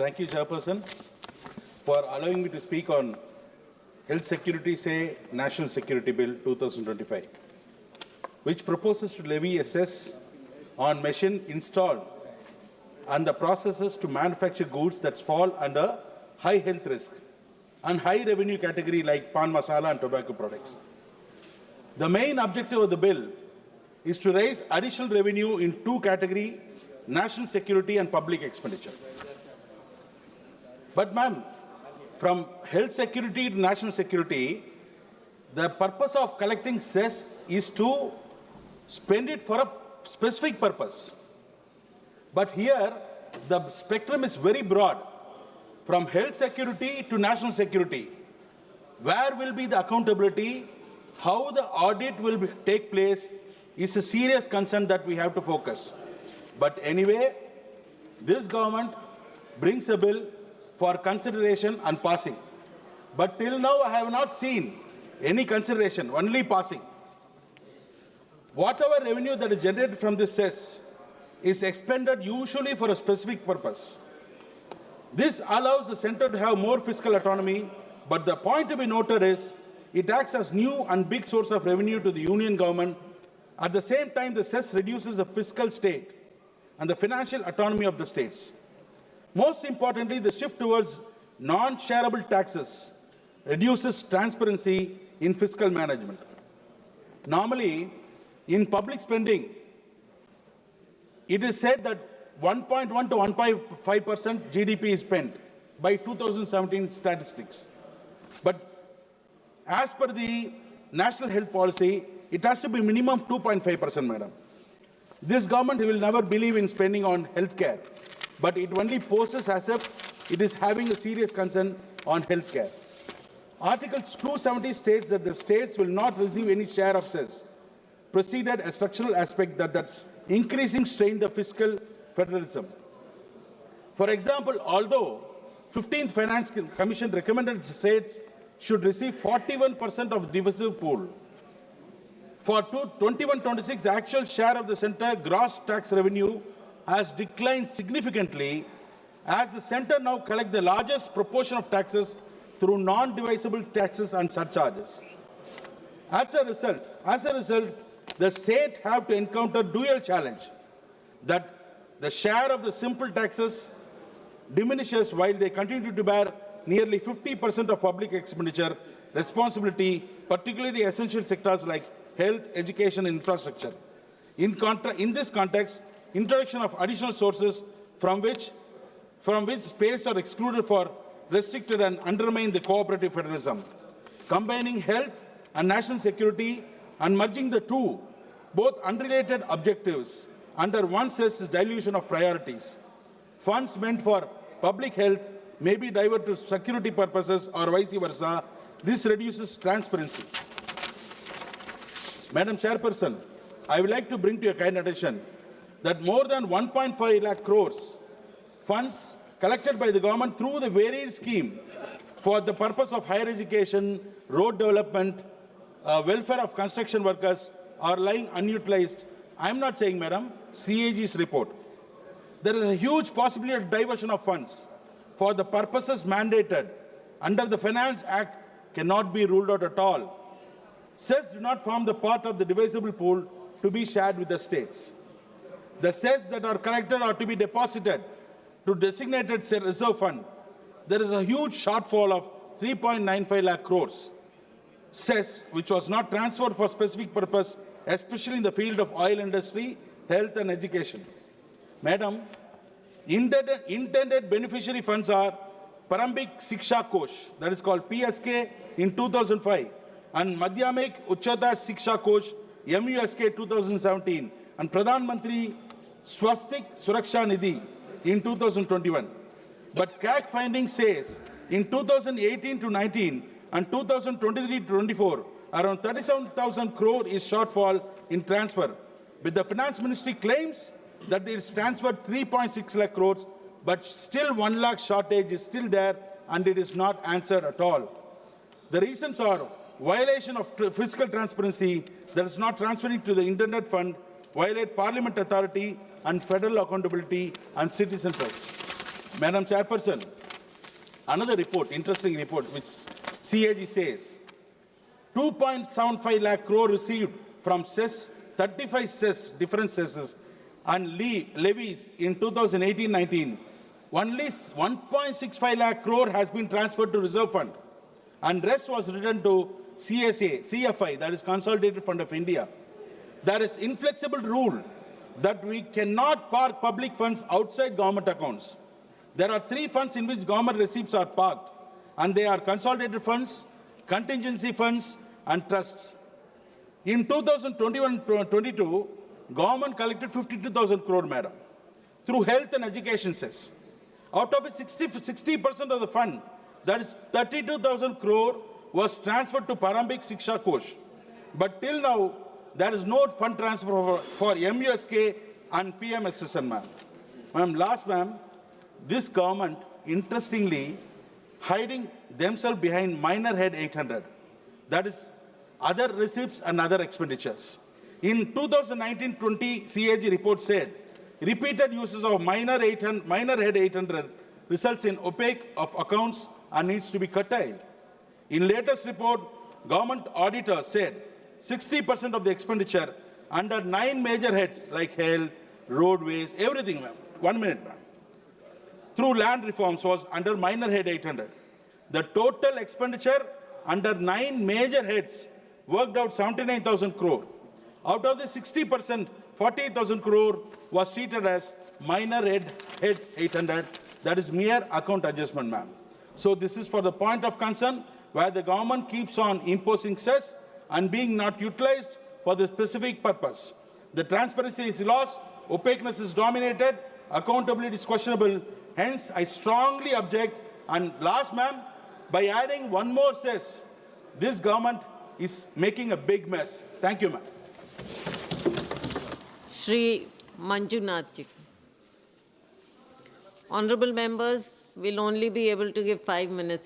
Thank you, Chairperson, for allowing me to speak on Health Security Say National Security Bill 2025, which proposes to levy a cess on machine installed and the processes to manufacture goods that fall under high health risk and high revenue category like pan masala and tobacco products. The main objective of the bill is to raise additional revenue in two categories: national security and public expenditure. But ma'am, from health security to national security, the purpose of collecting cess is to spend it for a specific purpose. But here, the spectrum is very broad, from health security to national security. Where will be the accountability? How the audit will take place is a serious concern that we have to focus. But anyway, this government brings a bill for consideration and passing. But till now, I have not seen any consideration, only passing. Whatever revenue that is generated from this cess is expended usually for a specific purpose. This allows the centre to have more fiscal autonomy, but the point to be noted is it acts as new and big source of revenue to the union government. At the same time, the cess reduces the fiscal state and the financial autonomy of the states. Most importantly, the shift towards non-shareable taxes reduces transparency in fiscal management. Normally, in public spending, it is said that 1.1 to 1.5% GDP is spent by 2017 statistics. But as per the national health policy, it has to be minimum 2.5%, madam. This government will never believe in spending on health care, but it only poses as if it is having a serious concern on health care. Article 270 states that the states will not receive any share of cess, preceded a structural aspect that increasing strain the fiscal federalism. For example, although 15th Finance Commission recommended states should receive 41% of the divisive pool, for 21-26, the actual share of the centre gross tax revenue has declined significantly, as the centre now collects the largest proportion of taxes through non-divisible taxes and surcharges. As a result, the state have to encounter dual challenge, that the share of the simple taxes diminishes while they continue to bear nearly 50% of public expenditure responsibility, particularly essential sectors like health, education, and infrastructure. In this context, introduction of additional sources from which space are excluded for restricted and undermine the cooperative federalism. Combining health and national security and merging the two, both unrelated objectives, under one cess is dilution of priorities. Funds meant for public health may be diverted to security purposes or vice versa. This reduces transparency. Madam Chairperson, I would like to bring to your kind attention that more than 1.5 lakh crores funds collected by the government through the varied scheme for the purpose of higher education, road development, welfare of construction workers are lying unutilized. I am not saying, madam, CAG's report. There is a huge possibility of diversion of funds for the purposes mandated under the Finance Act cannot be ruled out at all. Cess do not form the part of the divisible pool to be shared with the states. The cess that are collected are to be deposited to designated reserve fund. There is a huge shortfall of 3.95 lakh crores. Cess, which was not transferred for specific purpose, especially in the field of oil industry, health and education. Madam, intended beneficiary funds are Parambik Siksha Kosh, that is called PSK in 2005, and Madhyamik Uchchata Siksha Kosh, MUSK 2017, and Pradhan Mantri Swastik Suraksha Nidhi in 2021. But CAC finding says in 2018 to 19 and 2023 to 24, around 37,000 crore is shortfall in transfer. But the Finance Ministry claims that it is transferred 3.6 lakh crores, but still 1 lakh shortage is still there and it is not answered at all. The reasons are violation of fiscal transparency that is not transferring to the intended fund, violate Parliament authority and federal accountability and citizen trust. Madam Chairperson, another report, interesting report, which CAG says 2.75 lakh crore received from cess, 35 cess, different cesses and levies in 2018-19. Only 1.65 lakh crore has been transferred to reserve fund and rest was returned to CFI, that is Consolidated Fund of India. There is inflexible rule that we cannot park public funds outside government accounts. There are 3 funds in which government receipts are parked, and they are consolidated funds, contingency funds, and trusts. In 2021-22, government collected 52,000 crore, madam, through health and education cess. Out of it, 60% of the fund, that is 32,000 crore, was transferred to Parambik Shiksha Kosh. But till now, there is no fund transfer for MUSK and PMSSN, ma'am. Ma'am, last, ma'am, this government, interestingly, hiding themselves behind minor head 800. That is other receipts and other expenditures. In 2019-20, CAG report said, repeated uses of minor head 800 results in opaque of accounts and needs to be curtailed. In latest report, government auditor said 60% of the expenditure under 9 major heads like health, roadways, everything, ma'am. 1 minute, ma'am. Through land reforms was under minor head 800. The total expenditure under 9 major heads worked out 79,000 crore. Out of the 60%, 48,000 crore was treated as minor head 800. That is mere account adjustment, ma'am. So this is for the point of concern where the government keeps on imposing cess and being not utilized for the specific purpose. The transparency is lost, opaqueness is dominated, accountability is questionable. Hence, I strongly object. And last, ma'am, by adding one more cess, this government is making a big mess. Thank you, ma'am. Shri Manjunath ji. Honorable members will only be able to give 5 minutes